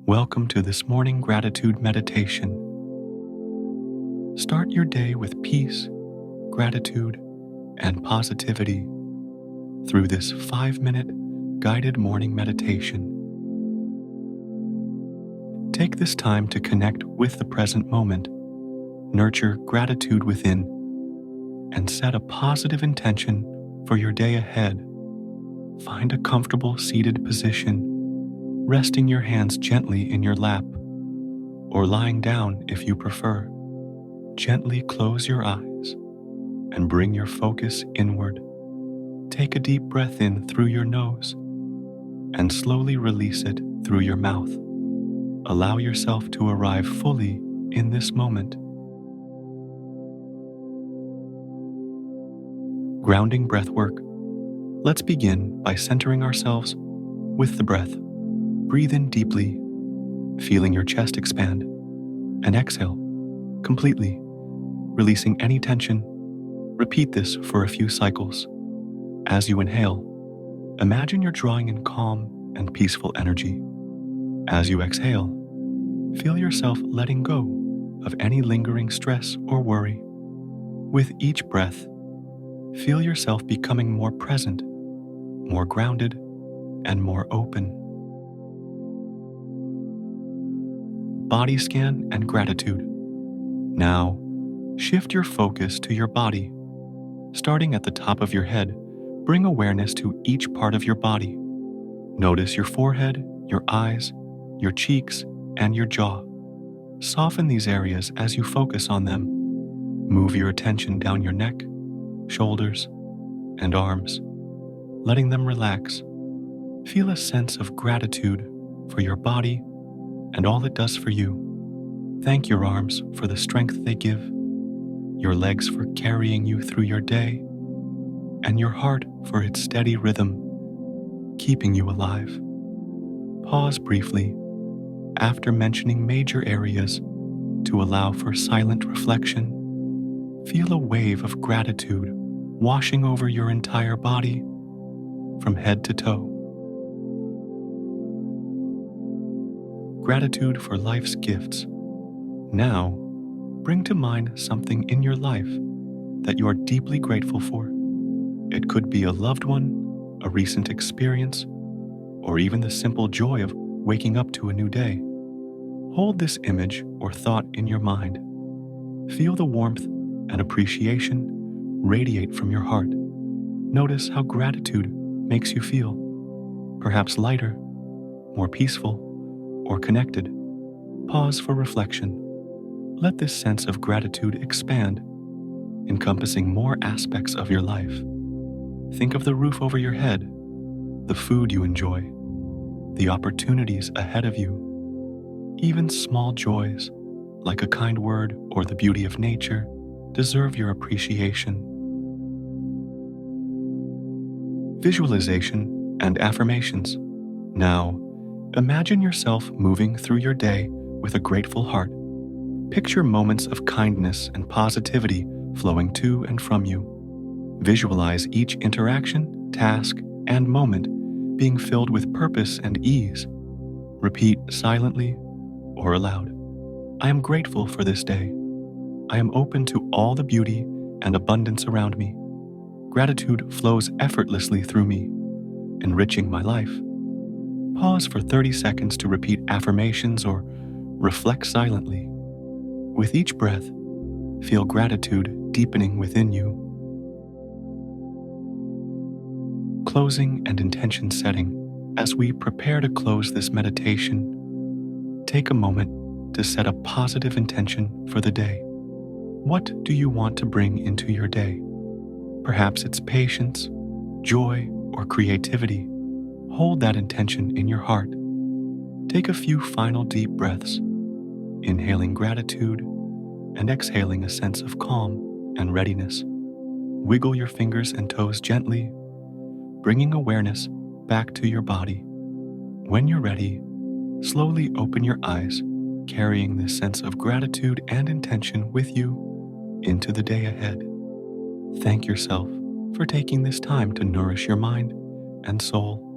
Welcome to this morning gratitude meditation. Start your day with peace, gratitude, and positivity through this 5-minute guided morning meditation. Take this time to connect with the present moment, nurture gratitude within, and set a positive intention for your day ahead. Find a comfortable seated position, resting your hands gently in your lap, or lying down if you prefer. Gently close your eyes and bring your focus inward. Take a deep breath in through your nose and slowly release it through your mouth. Allow yourself to arrive fully in this moment. Grounding breathwork. Let's begin by centering ourselves with the breath. Breathe in deeply, feeling your chest expand, and exhale completely, releasing any tension. Repeat this for a few cycles. As you inhale, imagine you're drawing in calm and peaceful energy. As you exhale, feel yourself letting go of any lingering stress or worry. With each breath, feel yourself becoming more present, more grounded, and more open. Body scan and gratitude. Now, shift your focus to your body. Starting at the top of your head, bring awareness to each part of your body. Notice your forehead, your eyes, your cheeks, and your jaw. Soften these areas as you focus on them. Move your attention down your neck, shoulders, and arms, letting them relax. Feel a sense of gratitude for your body and all it does for you. Thank your arms for the strength they give, your legs for carrying you through your day, and your heart for its steady rhythm, keeping you alive. Pause briefly after mentioning major areas to allow for silent reflection. Feel a wave of gratitude washing over your entire body from head to toe. Gratitude for life's gifts. Now, bring to mind something in your life that you are deeply grateful for. It could be a loved one, a recent experience, or even the simple joy of waking up to a new day. Hold this image or thought in your mind. Feel the warmth and appreciation radiate from your heart. Notice how gratitude makes you feel, perhaps lighter, more peaceful, or connected. Pause for reflection. Let this sense of gratitude expand, encompassing more aspects of your life. Think of the roof over your head, the food you enjoy, the opportunities ahead of you. Even small joys, like a kind word or the beauty of nature, deserve your appreciation. Visualization and affirmations. Now, imagine yourself moving through your day with a grateful heart. Picture moments of kindness and positivity flowing to and from you. Visualize each interaction, task, and moment being filled with purpose and ease. Repeat silently or aloud. I am grateful for this day. I am open to all the beauty and abundance around me. Gratitude flows effortlessly through me, enriching my life. Pause for 30 seconds to repeat affirmations or reflect silently. With each breath, feel gratitude deepening within you. Closing and intention setting. As we prepare to close this meditation, take a moment to set a positive intention for the day. What do you want to bring into your day? Perhaps it's patience, joy, or creativity. Hold that intention in your heart. Take a few final deep breaths, inhaling gratitude and exhaling a sense of calm and readiness. Wiggle your fingers and toes gently, bringing awareness back to your body. When you're ready, slowly open your eyes, carrying this sense of gratitude and intention with you into the day ahead. Thank yourself for taking this time to nourish your mind and soul.